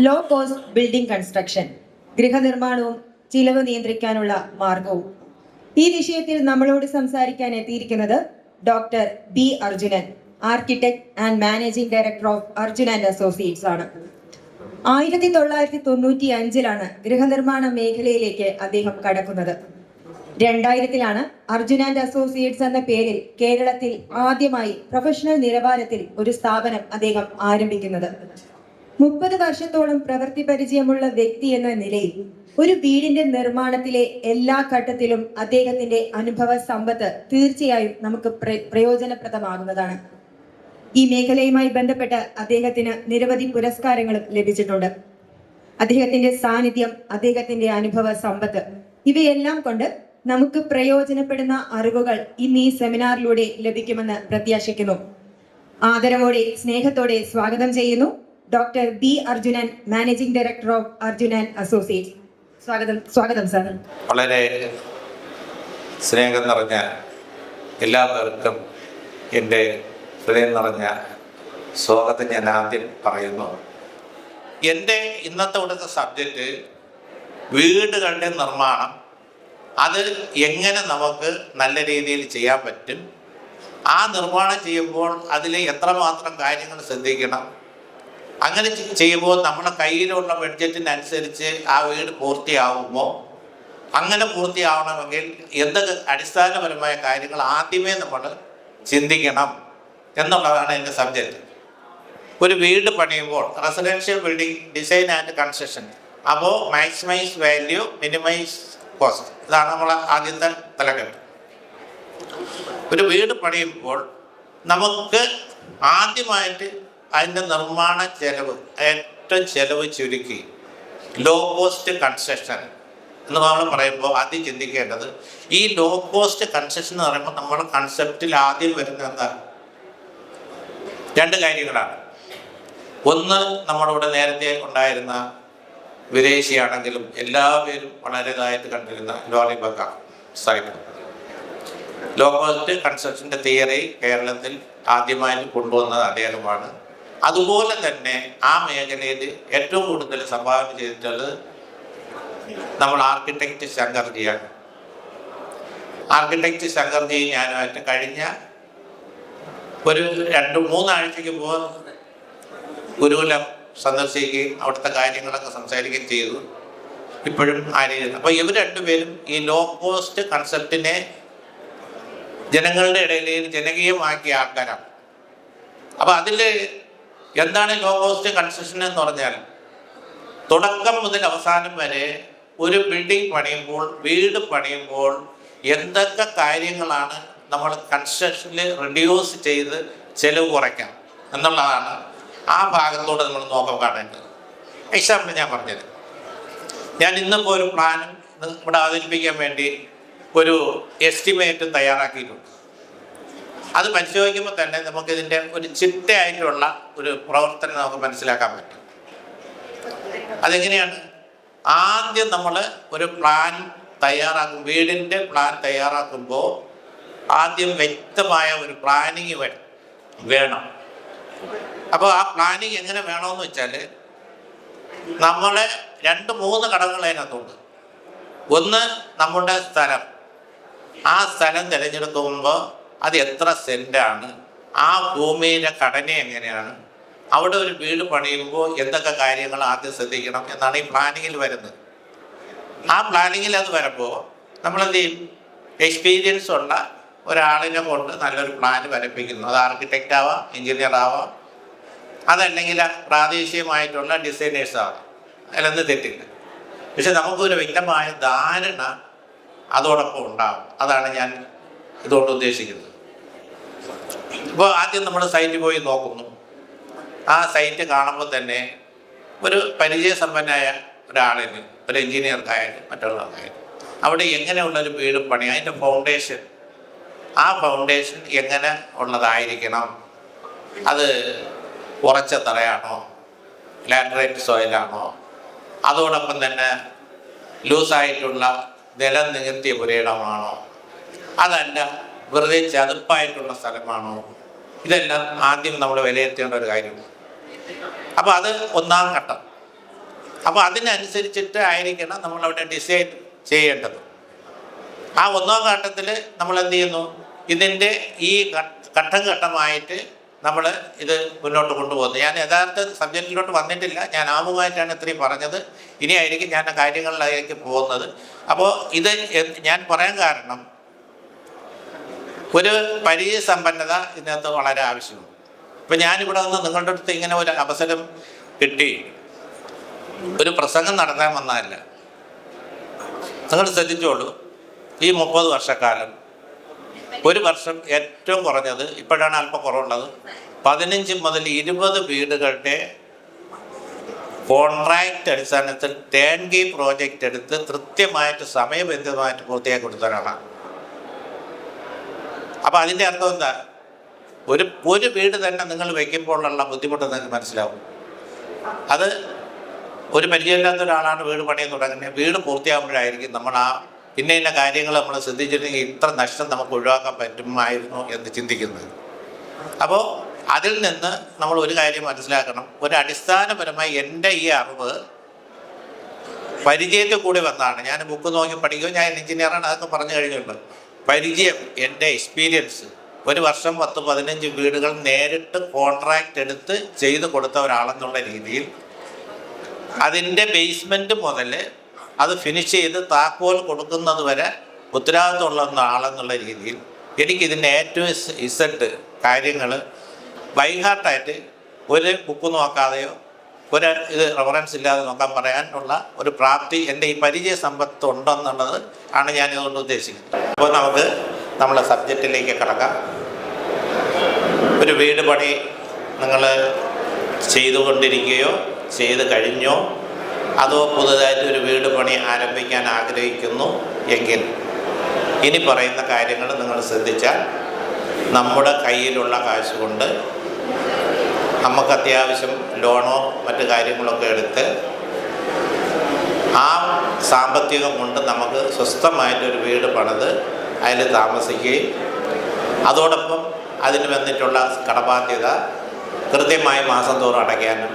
Low cost building construction, ഗൃഹനിർമ്മാണവും ചിലവ് നിയന്ത്രിക്കാനുള്ള മാർഗവും. ഈ വിഷയത്തിൽ നമ്മളോട് സംസാരിക്കാൻ എത്തിയിരിക്കുന്നത് doctor B Arjunan, architect and managing director of Arjun and associates ആണ്. 1995 ഗൃഹനിർമ്മാണ മേഖലയിലേക്ക് അദ്ദേഹം കടക്കുന്നത്. 2000 അർജുൻ ആൻഡ് അസോസിയേറ്റ്സ് എന്ന പേരിൽ കേരളത്തിൽ ആദ്യമായി പ്രൊഫഷണൽ നിലവാരത്തിൽ ഒരു സ്ഥാപനം അദ്ദേഹം ആരംഭിക്കുന്നത്. 30 വർഷത്തോളം പ്രവൃത്തി പരിചയമുള്ള വ്യക്തി എന്ന നിലയിൽ ഒരു വീടിന്റെ നിർമ്മാണത്തിലെ എല്ലാ ഘട്ടത്തിലും അദ്ദേഹത്തിന്റെ അനുഭവ സമ്പത്ത് തീർച്ചയായും നമുക്ക് പ്രയോജനപ്രദമാകുന്നതാണ്. ഈ മേഖലയുമായി ബന്ധപ്പെട്ട് അദ്ദേഹത്തിന് നിരവധി പുരസ്കാരങ്ങളും ലഭിച്ചിട്ടുണ്ട്. അദ്ദേഹത്തിന്റെ സാന്നിധ്യം, അദ്ദേഹത്തിന്റെ അനുഭവ സമ്പത്ത് ഇവയെല്ലാം കൊണ്ട് നമുക്ക് പ്രയോജനപ്പെടുന്ന അറിവുകൾ ഇന്ന് ഈ സെമിനാറിലൂടെ ലഭിക്കുമെന്ന് പ്രത്യാശിക്കുന്നു. ആദരവോടെ സ്നേഹത്തോടെ സ്വാഗതം ചെയ്യുന്നു doctor B Arjunan, managing director of Arjun and associates. സ്വാഗതം സാർ. വളരെ സ്നേഹം നിറഞ്ഞ എല്ലാവർക്കും എൻ്റെ ഹൃദയം നിറഞ്ഞ സ്വാഗതം ഞാൻ ആദ്യം പറയുന്നു. എൻ്റെ ഇന്നത്തെ ഇവിടുത്തെ സബ്ജക്റ്റ് വീടുകളുടെ നിർമ്മാണം, അത് എങ്ങനെ നമുക്ക് നല്ല രീതിയിൽ ചെയ്യാൻ പറ്റും, ആ നിർമ്മാണം ചെയ്യുമ്പോൾ അതിൽ എത്രമാത്രം കാര്യങ്ങൾ ശ്രദ്ധിക്കണം, അങ്ങനെ ചെയ്യുമ്പോൾ നമ്മുടെ കയ്യിലുള്ള ബഡ്ജറ്റിനനുസരിച്ച് ആ വീട് പൂർത്തിയാവുമ്പോൾ, അങ്ങനെ പൂർത്തിയാവണമെങ്കിൽ എന്തൊക്കെ അടിസ്ഥാനപരമായ കാര്യങ്ങൾ ആദ്യമേ നമ്മൾ ചിന്തിക്കണം എന്നുള്ളതാണ് എൻ്റെ സബ്ജക്റ്റ്. ഒരു വീട് പണിയുമ്പോൾ residential building design and construction, അപ്പോൾ മാക്സിമൈസ് വാല്യൂ, മിനിമൈസ് കോസ്റ്റ്, ഇതാണ് നമ്മൾ ആദ്യത്തെ തലക്കെട്ട്. ഒരു വീട് പണിയുമ്പോൾ നമുക്ക് ആദ്യമായിട്ട് അതിൻ്റെ നിർമ്മാണ ചെലവ്, ഏറ്റവും ചെലവ് ചുരുക്കി ലോ കോസ്റ്റ് കൺസ്ട്രക്ഷൻ എന്ന് നമ്മൾ പറയുമ്പോൾ ആദ്യം ചിന്തിക്കേണ്ടത്, ഈ ലോ കോസ്റ്റ് കൺസ്ട്രക്ഷൻ എന്ന് പറയുമ്പോൾ നമ്മുടെ കൺസെപ്റ്റിൽ ആദ്യം വരുന്നത് എന്താണ്? 2 കാര്യങ്ങളാണ്. ഒന്ന്, നമ്മളിവിടെ നേരത്തെ ഉണ്ടായിരുന്ന വിദേശിയാണെങ്കിലും എല്ലാവരും വളരെ ഇതായിട്ട് കണ്ടിരുന്ന ലോറി ബക്ക സൈഡ് ലോ കോസ്റ്റ് കൺസ്ട്രക്ഷൻ്റെ തിയറി കേരളത്തിൽ ആദ്യമായിട്ട് കൊണ്ടുവന്നത് അദ്ദേഹമാണ്. അതുപോലെ തന്നെ ആ മേഖലയിൽ ഏറ്റവും കൂടുതൽ സംഭാവന ചെയ്തിട്ടുള്ളത് നമ്മൾ ആർക്കിടെക്റ്റ് ശങ്കർജിയാണ്. ആർക്കിടെക്റ്റ് ശങ്കർജി ഞാനുമായിട്ട് കഴിഞ്ഞ ഒരു 2-3 ആഴ്ചയ്ക്ക് മുമ്പ് ഗുരുകുലം സന്ദർശിക്കുകയും അവിടുത്തെ കാര്യങ്ങളൊക്കെ സംസാരിക്കുകയും ചെയ്തു. ഇപ്പോഴും ആരെയും അപ്പോൾ ഇവർ 2 പേരും ഈ ലോ കോസ്റ്റ് കൺസെപ്റ്റിനെ ജനങ്ങളുടെ ഇടയിൽ ജനകീയമാക്കിയ ആൾക്കാരാണ്. അപ്പോൾ അതിൽ എന്താണ് ലോ കോസ്റ്റ് കൺസ്ട്രക്ഷൻ എന്ന് പറഞ്ഞാൽ, തുടക്കം മുതൽ അവസാനം വരെ ഒരു ബിൽഡിംഗ് പണിയുമ്പോൾ, വീട് പണിയുമ്പോൾ എന്തൊക്കെ കാര്യങ്ങളാണ് നമ്മൾ കൺസ്ട്രക്ഷനിൽ റിഡ്യൂസ് ചെയ്ത് ചെലവ് കുറയ്ക്കാം എന്നുള്ളതാണ് ആ ഭാഗത്തോടെ നമ്മൾ നോക്കാൻ കാണേണ്ടത്. എക്സാമ്പിൾ ഞാൻ പറഞ്ഞത്, ഞാൻ ഇന്നിപ്പോൾ ഒരു പ്ലാൻ ഇവിടെ അവതരിപ്പിക്കാൻ വേണ്ടി ഒരു എസ്റ്റിമേറ്റ് തയ്യാറാക്കിയിട്ടുണ്ട്. അത് പരിശോധിക്കുമ്പോൾ തന്നെ നമുക്കിതിൻ്റെ ഒരു ചിട്ടയായിട്ടുള്ള ഒരു പ്രവർത്തനം നമുക്ക് മനസ്സിലാക്കാൻ പറ്റും. അതെങ്ങനെയാണ്? ആദ്യം നമ്മൾ ഒരു പ്ലാൻ തയ്യാറാക്കും, വീടിൻ്റെ പ്ലാൻ തയ്യാറാക്കുമ്പോൾ ആദ്യം വ്യക്തമായ ഒരു പ്ലാനിങ് വേണം. അപ്പോൾ ആ പ്ലാനിങ് എങ്ങനെ വേണമെന്ന് വെച്ചാൽ, നമ്മൾ 2-3 ഘടകങ്ങൾ അതിനകത്തുണ്ട്. ഒന്ന്, നമ്മുടെ സ്ഥലം. ആ സ്ഥലം തിരഞ്ഞെടുക്കുമ്പോൾ അത് എത്ര സെൻറ്റാണ്, ആ ഭൂമിയിലെ ഘടന എങ്ങനെയാണ്, അവിടെ ഒരു വീട് പണിയുമ്പോൾ എന്തൊക്കെ കാര്യങ്ങൾ ആദ്യം ശ്രദ്ധിക്കണം എന്നാണ് ഈ പ്ലാനിങ്ങിൽ വരുന്നത്. ആ പ്ലാനിങ്ങിൽ അത് വരുമ്പോൾ നമ്മളെന്ത് ചെയ്യും? എക്സ്പീരിയൻസ് ഉള്ള ഒരാളിനെ കൊണ്ട് നല്ലൊരു പ്ലാൻ വരപ്പിക്കുന്നു. അത് ആർക്കിടെക്റ്റ് ആവാം, എഞ്ചിനീയർ ആവാം, അതല്ലെങ്കിൽ പ്രാദേശികമായിട്ടുള്ള ഡിസൈനേഴ്സ് ആവാം, അതിലൊന്നും തെറ്റില്ല. പക്ഷെ നമുക്കൊരു വ്യക്തമായ ധാരണ അതോടൊപ്പം ഉണ്ടാവും. അതാണ് ഞാൻ ഇതുകൊണ്ട് ഉദ്ദേശിക്കുന്നത്. ഇപ്പോൾ ആദ്യം നമ്മൾ സൈറ്റ് പോയി നോക്കുന്നു. ആ സൈറ്റ് കാണുമ്പോൾ തന്നെ ഒരു പരിചയസമ്പന്നമായ ഒരാളിന്, ഒരു എഞ്ചിനീയർക്കായാലും മറ്റുള്ളവർക്കായാലും, അവിടെ എങ്ങനെയുള്ളൊരു വീട് പണി, അതിൻ്റെ ഫൗണ്ടേഷൻ, ആ ഫൗണ്ടേഷൻ എങ്ങനെ ഉള്ളതായിരിക്കണം, അത് ഉറച്ച തറയാണോ, ലാറ്ററൈറ്റ് സോയിലാണോ, അതോടൊപ്പം തന്നെ ലൂസായിട്ടുള്ള നിലം നികത്തിയ പുരയിടമാണോ, അതല്ല വെറുതെ ചതുപ്പായിട്ടുള്ള സ്ഥലമാണോ, ഇതെല്ലാം ആദ്യം നമ്മൾ വിലയിരുത്തേണ്ട ഒരു കാര്യമാണ്. അപ്പോൾ അത് ഒന്നാം ഘട്ടം. അപ്പോൾ അതിനനുസരിച്ചിട്ട് ആയിരിക്കണം നമ്മളവിടെ ഡിസൈൻ ചെയ്യേണ്ടത്. ആ ഒന്നാം ഘട്ടത്തിൽ നമ്മൾ എന്ത് ചെയ്യുന്നു, ഇതിൻ്റെ ഈ ഘട്ടം ഘട്ടമായിട്ട് നമ്മൾ ഇത് മുന്നോട്ട് കൊണ്ടുപോകുന്നു. ഞാൻ യഥാർത്ഥ സബ്ജക്റ്റിലോട്ട് വന്നിട്ടില്ല, ഞാൻ ആമുഖമായിട്ടാണ് ഇത്രയും പറഞ്ഞത്. ഇനിയായിരിക്കും ഞാൻ ആ കാര്യങ്ങളിലേക്ക് പോകുന്നത്. അപ്പോൾ ഇത് ഞാൻ പറയാൻ കാരണം, ഒരു പരിചയസമ്പന്നത ഇതിനകത്ത് വളരെ ആവശ്യമാണ്. ഇപ്പം ഞാനിവിടെ നിന്ന് നിങ്ങളുടെ അടുത്ത് ഇങ്ങനെ ഒരു അവസരം കിട്ടി ഒരു പ്രസംഗം നടത്താൻ വന്നതല്ല. നിങ്ങൾ ശ്രദ്ധിച്ചോളൂ, ഈ 30 വർഷക്കാലം ഒരു വർഷം ഏറ്റവും കുറഞ്ഞത്, ഇപ്പോഴാണ് അല്പം കുറവുള്ളത്, 15 മുതൽ 20 വീടുകളുടെ കോൺട്രാക്റ്റ് അടിസ്ഥാനത്തിൽ ടേൺ കീ പ്രോജക്റ്റ് എടുത്ത് കൃത്യമായിട്ട് സമയബന്ധിതമായിട്ട് പൂർത്തിയാക്കി കൊടുത്ത ഒരാളാണ്. അപ്പോൾ അതിൻ്റെ അർത്ഥം എന്താ, ഒരു വീട് തന്നെ നിങ്ങൾ വയ്ക്കുമ്പോഴുള്ള ബുദ്ധിമുട്ട് നിങ്ങൾക്ക് മനസ്സിലാവും. അത് ഒരു പരിചയമില്ലാത്ത ഒരാളാണ് വീട് പണിയാൻ തുടങ്ങുന്നത്. വീട് പൂർത്തിയാകുമ്പോഴായിരിക്കും നമ്മൾ ആ ഇന്ന കാര്യങ്ങൾ നമ്മൾ ശ്രദ്ധിച്ചിട്ടുണ്ടെങ്കിൽ ഇത്ര നഷ്ടം നമുക്ക് ഒഴിവാക്കാൻ പറ്റുമായിരുന്നു എന്ന് ചിന്തിക്കുന്നത്. അപ്പോൾ അതിൽ നിന്ന് നമ്മൾ ഒരു കാര്യം മനസ്സിലാക്കണം, ഒരു അടിസ്ഥാനപരമായി എൻ്റെ ഈ അറിവ് പരിചയത്തിൽ കൂടി വന്നതാണ്. ഞാൻ ബുക്ക് നോക്കി പഠിക്കുകയും, ഞാൻ എഞ്ചിനീയറാണ്, അതൊക്കെ പറഞ്ഞു കഴിഞ്ഞുണ്ട്. പരിചയം, എൻ്റെ എക്സ്പീരിയൻസ്, ഒരു വർഷം 10-15 വീടുകൾ നേരിട്ട് കോൺട്രാക്റ്റ് എടുത്ത് ചെയ്ത് കൊടുത്ത ഒരാളെന്നുള്ള രീതിയിൽ അതിൻ്റെ ബേസ്മെൻറ്റ് മുതൽ അത് ഫിനിഷ് ചെയ്ത് താക്കോൽ കൊടുക്കുന്നത് വരെ ഉത്തരവാദിത്തമുള്ള ആളെന്നുള്ള രീതിയിൽ എനിക്കിതിൻ്റെ ഏറ്റവും ഇസഡ് കാര്യങ്ങൾ ബൈഹാർട്ടായിട്ട് ഒരു ബുക്ക് നോക്കാതെയോ ഒരു ഇത് റെഫറൻസ് ഇല്ലാതെ നോക്കാൻ പറയാനുള്ള ഒരു പ്രാപ്തി എൻ്റെ ഈ പരിചയ സമ്പത്ത് ഉണ്ടെന്നുള്ളത് ആണ് ഞാനിതുകൊണ്ട് ഉദ്ദേശിക്കുന്നത്. അപ്പോൾ നമുക്ക് നമ്മളെ സബ്ജക്റ്റിലേക്ക് കിടക്കാം. ഒരു വീട് പണി നിങ്ങൾ ചെയ്തുകൊണ്ടിരിക്കുകയോ ചെയ്ത് കഴിഞ്ഞോ, അതോ പുതുതായിട്ട് ഒരു വീട് പണി ആരംഭിക്കാൻ ആഗ്രഹിക്കുന്നു എങ്കിൽ ഇനി പറയുന്ന കാര്യങ്ങൾ നിങ്ങൾ ശ്രദ്ധിച്ചാൽ നമ്മുടെ കയ്യിലുള്ള കാശ് കൊണ്ട് നമുക്ക് അത്യാവശ്യം ലോണോ മറ്റു കാര്യങ്ങളൊക്കെ എടുത്ത് ആ സാമ്പത്തികം കൊണ്ട് നമുക്ക് സ്വസ്ഥമായിട്ടൊരു വീട് പണിത് അതിൽ താമസിക്കുകയും അതോടൊപ്പം അതിന് വന്നിട്ടുള്ള കടബാധ്യത കൃത്യമായി മാസം തോറും അടയ്ക്കാനും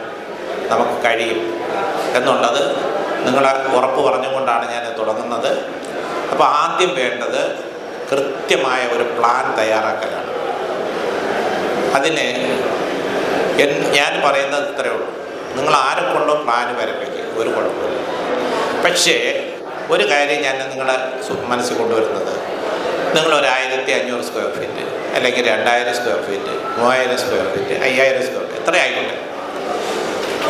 നമുക്ക് കഴിയും എന്നുള്ളത് നിങ്ങളെ ഉറപ്പ് പറഞ്ഞുകൊണ്ടാണ് ഞാൻ തുടങ്ങുന്നത്. അപ്പോൾ ആദ്യം വേണ്ടത് കൃത്യമായ ഒരു പ്ലാൻ തയ്യാറാക്കലാണ്. അതിന് ഞാൻ പറയുന്നത് ഇത്രയേ ഉള്ളൂ, നിങ്ങൾ ആരെ കൊണ്ടോ പ്ലാൻ വരപ്പിക്കുക, ഒരു കുഴപ്പമില്ല. പക്ഷേ ഒരു കാര്യം ഞാൻ നിങ്ങളെ മനസ്സിൽ കൊണ്ടുവരുന്നത്, നിങ്ങളൊരു 1500 സ്ക്വയർ ഫീറ്റ് അല്ലെങ്കിൽ 2000 square feet 3000 square feet 5000 square feet എത്ര ആയിക്കോട്ടെ,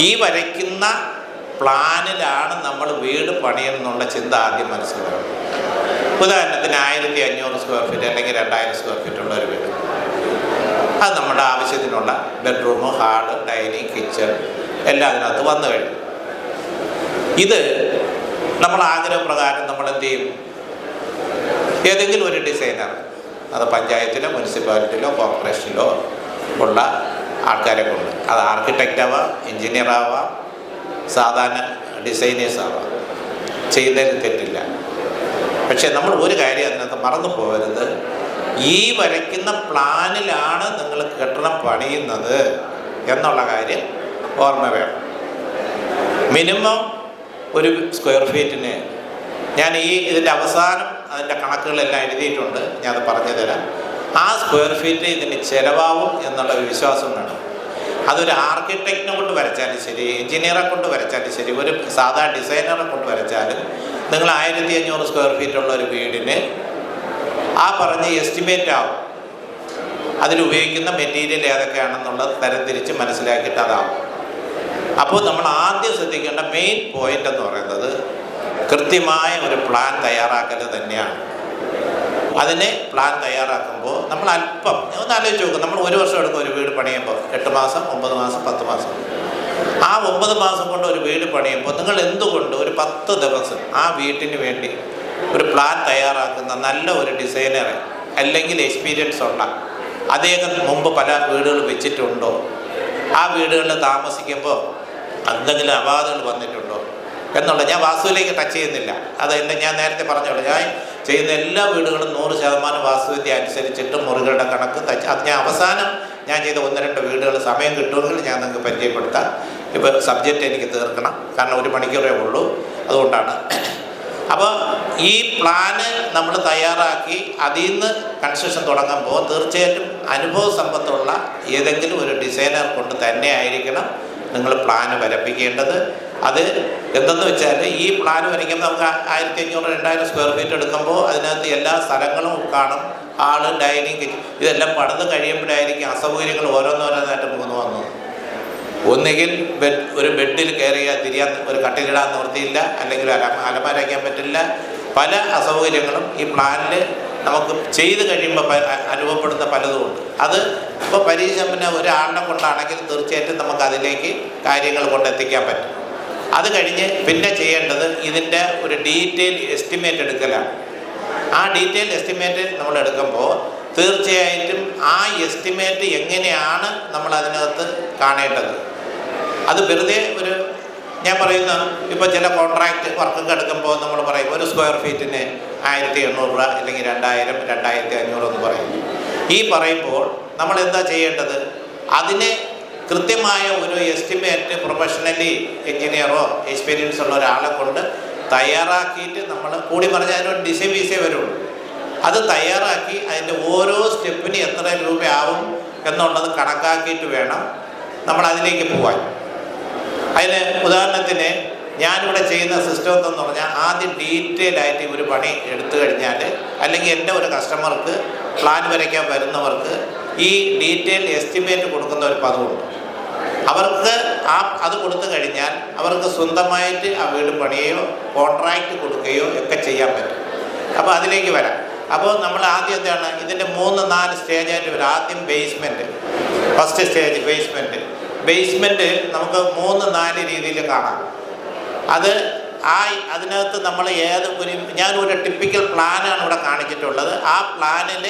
ഈ വരയ്ക്കുന്ന പ്ലാനിലാണ് നമ്മൾ വീട് പണിയെന്നുള്ള ചിന്ത ആദ്യം മനസ്സിലാവും. ഉദാഹരണത്തിന് 1500 സ്ക്വയർ ഫീറ്റ് അല്ലെങ്കിൽ 2000 സ്ക്വയർ ഫീറ്റ് ഉള്ള ഒരു വീട്, അത് നമ്മുടെ ആവശ്യത്തിനുള്ള ബെഡ്റൂം, ഹാള്, ഡൈനിങ്, കിച്ചൺ എല്ലാം അതിനകത്ത് വന്നു കഴിഞ്ഞു. ഇത് നമ്മൾ ആഗ്രഹപ്രകാരം നമ്മൾ എന്ത് ചെയ്യും, ഏതെങ്കിലും ഒരു ഡിസൈനർ, അത് പഞ്ചായത്തിലോ മുനിസിപ്പാലിറ്റിയിലോ കോർപ്പറേഷനിലോ ഉള്ള ആൾക്കാരെ കൊണ്ട്, അത് ആർക്കിടെക്റ്റ് ആവാം, എൻജിനീയർ ആവാം, സാധാരണ ഡിസൈനേഴ്സ് ആവാം, ചെയ്യുന്നതിന് തെറ്റില്ല. പക്ഷേ നമ്മൾ ഒരു കാര്യം അതിനകത്ത് മറന്നു പോകരുത്, ഈ വരയ്ക്കുന്ന പ്ലാനിലാണ് നിങ്ങൾ കെട്ടിടം പണിയുന്നത് എന്നുള്ള കാര്യം ഓർമ്മ വേണം. മിനിമം ഒരു സ്ക്വയർ ഫീറ്റിന് ഞാൻ ഇതിൻ്റെ അവസാനം അതിൻ്റെ കണക്കുകളെല്ലാം എഴുതിയിട്ടുണ്ട്, ഞാനത് പറഞ്ഞു തരാം. ആ സ്ക്വയർ ഫീറ്റ് ഇതിന് ചിലവാകും എന്നുള്ളൊരു വിശ്വാസം വേണം. അതൊരു ആർക്കിടെക്റ്റിനെ കൊണ്ട് വരച്ചാലും ശരി, എഞ്ചിനീയറെ കൊണ്ട് വരച്ചാലും ശരി, ഒരു സാധാ ഡിസൈനറെ കൊണ്ട് വരച്ചാലും നിങ്ങൾ 1500 സ്ക്വയർ ഫീറ്റ് ഉള്ള ഒരു വീടിന് ആ പറഞ്ഞ് എസ്റ്റിമേറ്റ് ആവും. അതിലുപയോഗിക്കുന്ന മെറ്റീരിയൽ ഏതൊക്കെയാണെന്നുള്ളത് തരംതിരിച്ച് മനസ്സിലാക്കിയിട്ട് അതാവും. അപ്പോൾ നമ്മൾ ആദ്യം ശ്രദ്ധിക്കേണ്ട മെയിൻ പോയിന്റ് എന്ന് പറയുന്നത് കൃത്യമായ ഒരു പ്ലാൻ തയ്യാറാക്കൽ തന്നെയാണ്. അതിനെ പ്ലാൻ തയ്യാറാക്കുമ്പോൾ നമ്മൾ അല്പം ഒന്ന് ആലോചിച്ച് നോക്കും, നമ്മൾ ഒരു വർഷം എടുക്കും ഒരു വീട് പണിയുമ്പോൾ, 8 മാസം 9 മാസം 10 മാസം. ആ 9 മാസം കൊണ്ട് ഒരു വീട് പണിയുമ്പോൾ നിങ്ങൾ എന്തുകൊണ്ട് ഒരു 10 ദിവസം ആ വീട്ടിന് വേണ്ടി ഒരു പ്ലാൻ തയ്യാറാക്കുന്ന നല്ല ഒരു ഡിസൈനറെ അല്ലെങ്കിൽ എക്സ്പീരിയൻസ് ഉള്ള, അദ്ദേഹം മുമ്പ് പല വീടുകൾ വെച്ചിട്ടുണ്ടോ, ആ വീടുകളിൽ താമസിക്കുമ്പോൾ എന്തെങ്കിലും അപാധകൾ വന്നിട്ടുണ്ടോ എന്നുള്ള, ഞാൻ വാസ്തുവിലേക്ക് ടച്ച് ചെയ്യുന്നില്ല, അത് ഞാൻ നേരത്തെ പറഞ്ഞോളൂ, ഞാൻ ചെയ്യുന്ന എല്ലാ വീടുകളും 100% വാസ്തുവിദ്യ അനുസരിച്ചിട്ട് മുറികളുടെ കണക്ക് അത് ഞാൻ അവസാനം ഞാൻ ചെയ്ത 1-2 വീടുകൾ സമയം കിട്ടുമെങ്കിൽ ഞാൻ നിങ്ങൾക്ക് പരിചയപ്പെടുത്താം. ഇപ്പോൾ സബ്ജക്റ്റ് എനിക്ക് തീർക്കണം, കാരണം 1 മണിക്കൂറേ ഉള്ളൂ, അതുകൊണ്ടാണ്. അപ്പോൾ ഈ പ്ലാന് നമ്മൾ തയ്യാറാക്കി അതിൽ നിന്ന് കൺസ്ട്രക്ഷൻ തുടങ്ങുമ്പോൾ തീർച്ചയായിട്ടും അനുഭവ സമ്പത്തുള്ള ഏതെങ്കിലും ഒരു ഡിസൈനർ കൊണ്ട് തന്നെ ആയിരിക്കണം നിങ്ങൾ പ്ലാന് വരപ്പിക്കേണ്ടത്. അത് എന്തെന്ന് വെച്ചാൽ ഈ പ്ലാൻ വരയ്ക്കുമ്പോൾ നമുക്ക് 1500-2000 സ്ക്വയർ ഫീറ്റ് എടുക്കുമ്പോൾ അതിനകത്ത് എല്ലാ സ്ഥലങ്ങളും കാണും, ഹാള്, ഡൈനിങ്, കിച്ചൺ, ഇതെല്ലാം പണിത് കഴിയുമ്പോഴായിരിക്കും അസൗകര്യങ്ങൾ ഓരോന്നോരോന്നായിട്ട് മുഖന്ന് വന്നത്. ഒന്നുകിൽ ഒരു ബെഡിൽ കയറിയാൽ തിരിയാൻ, ഒരു കട്ടിലിടാൻ നിവൃത്തിയില്ല, അല്ലെങ്കിൽ അലമാര വയ്ക്കാൻ പറ്റില്ല. പല അസൗകര്യങ്ങളും ഈ പ്ലാനിൽ നമുക്ക് ചെയ്ത് കഴിയുമ്പോൾ അനുഭവപ്പെടുന്ന പലതുമുണ്ട്. അത് ഇപ്പോൾ പരിചയസമ്പന്ന ഒരാളിനെ കൊണ്ടാണെങ്കിൽ തീർച്ചയായിട്ടും നമുക്ക് അതിലേക്ക് കാര്യങ്ങൾ കൊണ്ടെത്തിക്കാൻ പറ്റും. അത് കഴിഞ്ഞ് പിന്നെ ചെയ്യേണ്ടത് ഇതിൻ്റെ ഒരു ഡീറ്റെയിൽ എസ്റ്റിമേറ്റ് എടുക്കലാണ്. ആ ഡീറ്റെയിൽ എസ്റ്റിമേറ്റ് നമ്മൾ എടുക്കുമ്പോൾ തീർച്ചയായിട്ടും ആ എസ്റ്റിമേറ്റ് എങ്ങനെയാണ് നമ്മൾ അതിനകത്ത് കാണേണ്ടത്. അത് വെറുതെ ഒരു ഞാൻ പറയുന്ന ഇപ്പോൾ ചില കോൺട്രാക്റ്റ് വർക്കൊക്കെ എടുക്കുമ്പോൾ നമ്മൾ പറയും ഒരു സ്ക്വയർ ഫീറ്റിന് 1800 രൂപ അല്ലെങ്കിൽ 2000, 2500 എന്ന് പറയും. ഈ പറയുമ്പോൾ നമ്മൾ എന്താ ചെയ്യേണ്ടത്, അതിന് കൃത്യമായ ഒരു എസ്റ്റിമേറ്റ് പ്രൊഫഷണലി എഞ്ചിനീയറോ എക്സ്പീരിയൻസ് ഉള്ള ഒരാളെ കൊണ്ട് തയ്യാറാക്കിയിട്ട് നമ്മൾ കൂടി പറഞ്ഞാൽ അതിനൊരു ഡിസൈൻ ഫീസേ വരുള്ളൂ. അത് തയ്യാറാക്കി അതിൻ്റെ ഓരോ സ്റ്റെപ്പിന് എത്ര രൂപയാവും എന്നുള്ളത് കണക്കാക്കിയിട്ട് വേണം നമ്മൾ അതിലേക്ക് പോകാൻ. അതിന് ഉദാഹരണത്തിന് ഞാനിവിടെ ചെയ്യുന്ന സിസ്റ്റം എന്തെന്ന് പറഞ്ഞാൽ ആദ്യം ഡീറ്റെയിൽ ആയിട്ട് ഒരു പണി എടുത്തു കഴിഞ്ഞാൽ, അല്ലെങ്കിൽ എൻ്റെ ഒരു കസ്റ്റമർക്ക് പ്ലാൻ വരയ്ക്കാൻ വരുന്നവർക്ക് ഈ ഡീറ്റെയിൽ എസ്റ്റിമേറ്റ് കൊടുക്കുന്ന ഒരു പതിവുണ്ട്. അവർക്ക് അത് കൊടുത്തു കഴിഞ്ഞാൽ അവർക്ക് സ്വന്തമായിട്ട് ആ വീട് പണിയുകയോ കോൺട്രാക്റ്റ് കൊടുക്കുകയോ ഒക്കെ ചെയ്യാൻ പറ്റും. അപ്പോൾ അതിലേക്ക് വരാം. അപ്പോൾ നമ്മൾ ആദ്യം എന്താണ് ഇതിൻ്റെ 3-4 സ്റ്റേജായിട്ട് വരും. ആദ്യം ബേസ്മെൻറ്റ്, ഫസ്റ്റ് സ്റ്റേജ് ബേസ്മെൻറ്റ് നമുക്ക് 3-4 രീതിയിൽ കാണാം. അത് അതിനകത്ത് നമ്മൾ ഞാനൊരു ടിപ്പിക്കൽ പ്ലാനാണ് ഇവിടെ കാണിച്ചിട്ടുള്ളത്. ആ പ്ലാനിൽ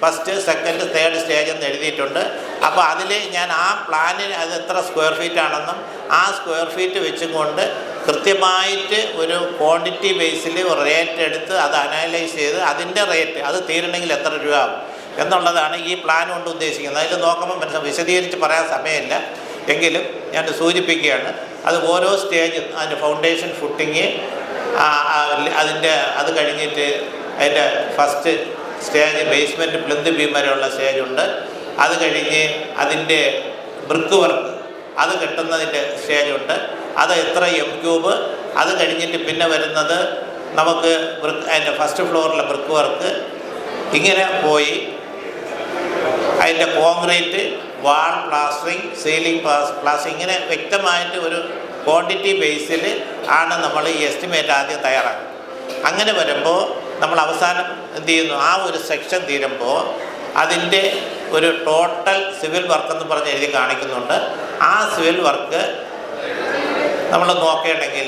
ഫസ്റ്റ്, സെക്കൻഡ്, തേർഡ് സ്റ്റേജ് എന്ന് എഴുതിയിട്ടുണ്ട്. അപ്പോൾ അതിൽ ഞാൻ ആ പ്ലാനിൽ അത് എത്ര സ്ക്വയർ ഫീറ്റ് ആണെന്നും ആ സ്ക്വയർ ഫീറ്റ് വെച്ചും കൊണ്ട് കൃത്യമായിട്ട് ഒരു ക്വാണ്ടിറ്റി ബേസിൽ റേറ്റ് എടുത്ത് അത് അനലൈസ് ചെയ്ത് അതിൻ്റെ റേറ്റ് അത് തീരണമെങ്കിൽ എത്ര രൂപ ആവും എന്നുള്ളതാണ് ഈ പ്ലാൻ കൊണ്ട് ഉദ്ദേശിക്കുന്നത്. അതിൽ നോക്കുമ്പോൾ മനസ്സിലാവും, വിശദീകരിച്ച് പറയാൻ സമയമില്ല, എങ്കിലും ഞാൻ സൂചിപ്പിക്കുകയാണ്. അത് ഓരോ സ്റ്റേജ്, അതിൻ്റെ ഫൗണ്ടേഷൻ, ഫുട്ടിങ്, അത് കഴിഞ്ഞിട്ട് അതിൻ്റെ first stage basement plinth beam വരെയുള്ള സ്റ്റേജുണ്ട്. അത് കഴിഞ്ഞ് അതിൻ്റെ ബ്രിക്ക് വർക്ക് അത് കെട്ടുന്നതിൻ്റെ സ്റ്റേജുണ്ട്. അത് എത്ര M3, അത് കഴിഞ്ഞിട്ട് പിന്നെ വരുന്നത് നമുക്ക് അതിൻ്റെ ഫസ്റ്റ് ഫ്ലോറിലെ ബ്രിക്ക് വർക്ക്, ഇങ്ങനെ പോയി അതിൻ്റെ കോൺക്രീറ്റ്, വാൾ പ്ലാസ്റ്ററിങ്, സീലിംഗ് പ്ലാസ്റ്ററിങ്, ഇങ്ങനെ വ്യക്തമായിട്ട് ഒരു ക്വാണ്ടിറ്റി ബേസിൽ ആണ് നമ്മൾ ഈ എസ്റ്റിമേറ്റ് ആദ്യം തയ്യാറാക്കുന്നത്. അങ്ങനെ വരുമ്പോൾ നമ്മൾ അവസാനം എന്ത് ചെയ്യുന്നു, ആ ഒരു സെക്ഷൻ തീരുമ്പോൾ അതിൻ്റെ ഒരു ടോട്ടൽ സിവിൽ വർക്ക് എന്ന് പറഞ്ഞ് എഴുതി കാണിക്കുന്നുണ്ട്. ആ സിവിൽ വർക്ക് നമ്മൾ നോക്കുകയാണെങ്കിൽ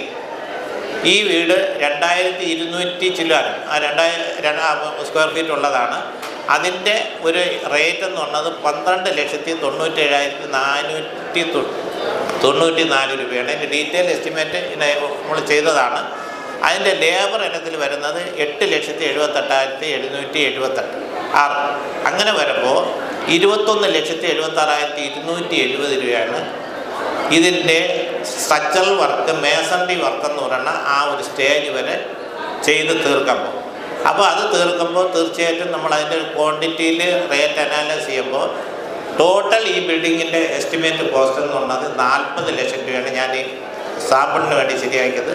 ഈ വീട് 2200 ചില്ലാനും 2000 സ്ക്വയർ ഫീറ്റ് ഉള്ളതാണ്. അതിൻ്റെ ഒരു റേറ്റ് എന്ന് പറഞ്ഞത് 12,97,494 രൂപയാണ്. അതിൻ്റെ ഡീറ്റെയിൽ എസ്റ്റിമേറ്റ് നമ്മൾ ചെയ്തതാണ്. അതിൻ്റെ ലേബർ ഇനത്തിൽ വരുന്നത് 8,78,778. അങ്ങനെ വരുമ്പോൾ 21,76,270 രൂപയാണ്. ഇതിൻ്റെ സ്ട്രക്ചറൽ വർക്ക്, മേസൺറി വർക്ക് എന്ന് പറയുന്ന ആ ഒരു സ്റ്റേജ് വരെ ചെയ്ത് തീർക്കുമ്പോൾ, അപ്പോൾ അത് തീർക്കുമ്പോൾ തീർച്ചയായിട്ടും നമ്മൾ അതിൻ്റെ ക്വാണ്ടിറ്റിയിൽ റേറ്റ് അനാലൈസ് ചെയ്യുമ്പോൾ ടോട്ടൽ ഈ ബിൽഡിങ്ങിൻ്റെ എസ്റ്റിമേറ്റ് കോസ്റ്റ് എന്ന് പറഞ്ഞത് 40 ലക്ഷം രൂപയാണ് ഞാൻ ഈ സാമ്പിളിന് വേണ്ടി ശരിയാക്കിയത്.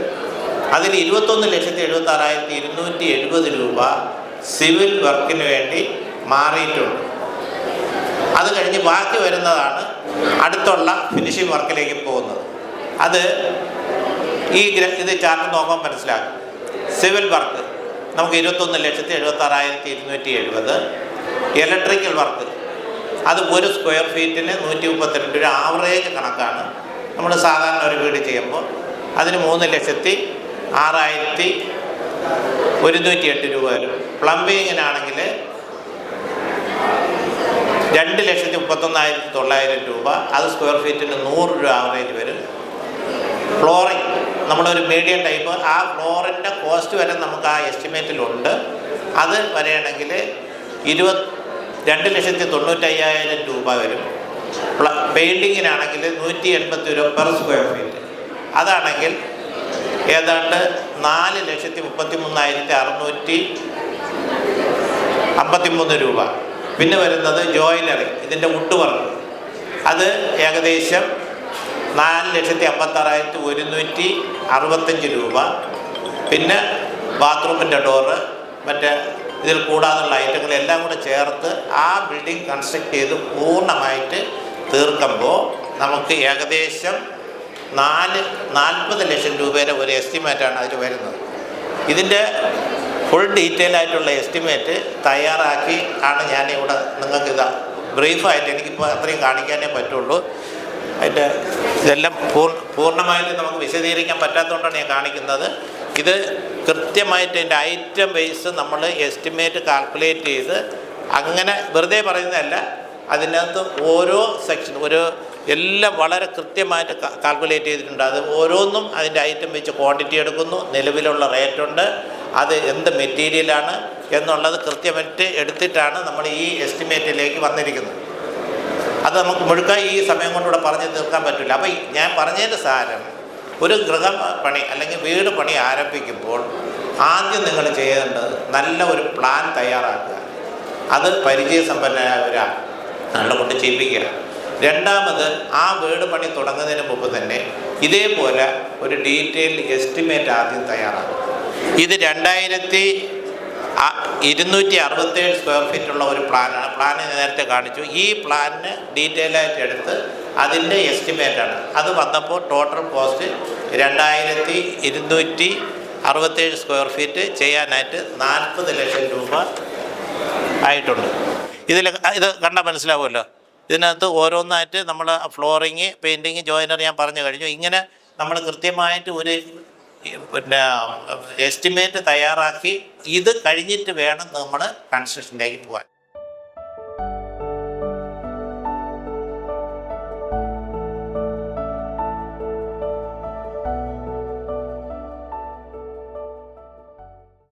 അതിൽ 21,76,270 രൂപ സിവിൽ വർക്കിന് വേണ്ടി മാറിയിട്ടുണ്ട്. അത് കഴിഞ്ഞ് ബാക്കി വരുന്നതാണ് അടുത്തുള്ള ഫിനിഷിംഗ് വർക്കിലേക്ക് പോകുന്നത്. അത് ഇത് ചാർട്ട് നോക്കാൻ മനസ്സിലാക്കും. സിവിൽ വർക്ക് നമുക്ക് 21,76,270. ഇലക്ട്രിക്കൽ വർക്ക് അത് ഒരു സ്ക്വയർ ഫീറ്റിന് 132 രൂപ ആവറേജ് കണക്കാണ്. നമ്മൾ സാധാരണ ഒരു വീട് ചെയ്യുമ്പോൾ അതിന് 3,06,108 രൂപ വരും. പ്ലംബിങ്ങിനാണെങ്കിൽ 2,31,900 രൂപ, അത് സ്ക്വയർ ഫീറ്റിന് 100 രൂപ ആവറേജ് വരും. ഫ്ലോറിങ് നമ്മളൊരു മീഡിയം ടൈപ്പ്, ആ ഫ്ലോറിൻ്റെ കോസ്റ്റ് വരെ നമുക്ക് ആ എസ്റ്റിമേറ്റിലുണ്ട്. അത് വരെയാണെങ്കിൽ 2,95,000 രൂപ വരും. പെയിൻറ്റിങ്ങിനാണെങ്കിൽ 180 രൂപ പെർ സ്ക്വയർ ഫീറ്റ്. അതാണെങ്കിൽ ഏതാണ്ട് 4,33,653 രൂപ. പിന്നെ വരുന്നത് ജോയിനറി, ഇതിൻ്റെ വുഡ് വർക്ക്, അത് ഏകദേശം 4,56,165 രൂപ. പിന്നെ ബാത്റൂമിൻ്റെ ഡോറ്, മറ്റേ ഇതിൽ കൂടാതുള്ള ഐറ്റങ്ങളെല്ലാം കൂടെ ചേർത്ത് ആ ബിൽഡിംഗ് കൺസ്ട്രക്ട് ചെയ്ത് പൂർണ്ണമായിട്ട് തീർക്കുമ്പോൾ നമുക്ക് ഏകദേശം 40 ലക്ഷം രൂപയുടെ ഒരു എസ്റ്റിമേറ്റാണ് അതിൽ വരുന്നത്. ഇതിൻ്റെ ഫുൾ ഡീറ്റെയിൽ ആയിട്ടുള്ള എസ്റ്റിമേറ്റ് തയ്യാറാക്കി ആണ് ഞാനിവിടെ നിങ്ങൾക്കിത് ബ്രീഫായിട്ട്, എനിക്കിപ്പോൾ അത്രയും കാണിക്കാനേ പറ്റുള്ളൂ. അതിൻ്റെ ഇതെല്ലാം പൂർണ്ണമായിട്ട് നമുക്ക് വിശദീകരിക്കാൻ പറ്റാത്തതുകൊണ്ടാണ് ഞാൻ കാണിക്കുന്നത്. ഇത് കൃത്യമായിട്ട് അതിൻ്റെ ഐറ്റം ബേസ് നമ്മൾ എസ്റ്റിമേറ്റ് കാൽക്കുലേറ്റ് ചെയ്ത്, അങ്ങനെ വെറുതെ പറയുന്നതല്ല, അതിനകത്ത് ഓരോ സെക്ഷൻ എല്ലാം വളരെ കൃത്യമായിട്ട് കാൽക്കുലേറ്റ് ചെയ്തിട്ടുണ്ട്. അത് ഓരോന്നും അതിൻ്റെ ഐറ്റം വെച്ച് ക്വാണ്ടിറ്റി എടുക്കുന്നു, നിലവിലുള്ള റേറ്റുണ്ട്, അത് എന്ത് മെറ്റീരിയലാണ് എന്നുള്ളത് കൃത്യമായിട്ട് എടുത്തിട്ടാണ് നമ്മൾ ഈ എസ്റ്റിമേറ്റിലേക്ക് വന്നിരിക്കുന്നത്. അത് നമുക്ക് മുഴുക്കാൻ ഈ സമയം കൊണ്ടിവിടെ പറഞ്ഞ് തീർക്കാൻ പറ്റില്ല. അപ്പോൾ ഞാൻ പറഞ്ഞതിൻ്റെ സാരം, ഒരു ഗൃഹപണി അല്ലെങ്കിൽ വീട് പണി ആരംഭിക്കുമ്പോൾ ആദ്യം നിങ്ങൾ ചെയ്യേണ്ടത് നല്ല ഒരു പ്ലാൻ തയ്യാറാക്കുക. അത് പരിചയസമ്പന്നരായ ഒരാളെ കൊണ്ട് ചെയ്യിപ്പിക്കുക. രണ്ടാമത്, ആ വീട് പണി തുടങ്ങുന്നതിന് മുമ്പ് തന്നെ ഇതേപോലെ ഒരു ഡീറ്റെയിൽഡ് എസ്റ്റിമേറ്റ് ആദ്യം തയ്യാറാക്കുക. ഇത് 2,267 സ്ക്വയർ ഫീറ്റുള്ള ഒരു പ്ലാനാണ്. പ്ലാൻ നേരത്തെ കാണിച്ചു. ഈ പ്ലാനിന് ഡീറ്റെയിലായിട്ട് എടുത്ത് അതിൻ്റെ എസ്റ്റിമേറ്റാണ്. അത് വന്നപ്പോൾ ടോട്ടൽ കോസ്റ്റ് 2,267 സ്ക്വയർ ഫീറ്റ് ചെയ്യാനായിട്ട് 40 ലക്ഷം രൂപ ആയിട്ടുണ്ട്. ഇത് കണ്ടാൽ മനസ്സിലാവുമല്ലോ. ഇതിനകത്ത് ഓരോന്നായിട്ട് നമ്മൾ ഫ്ലോറിങ്, പെയിൻറ്റിങ്, ജോയിനറി ഞാൻ പറഞ്ഞു കഴിഞ്ഞു. ഇങ്ങനെ നമ്മൾ കൃത്യമായിട്ട് ഒരു എസ്റ്റിമേറ്റ് തയ്യാറാക്കി ഇത് കഴിഞ്ഞിട്ട് വേണം നമ്മൾ കൺസ്ട്രക്ഷനിലേക്ക് പോകാൻ.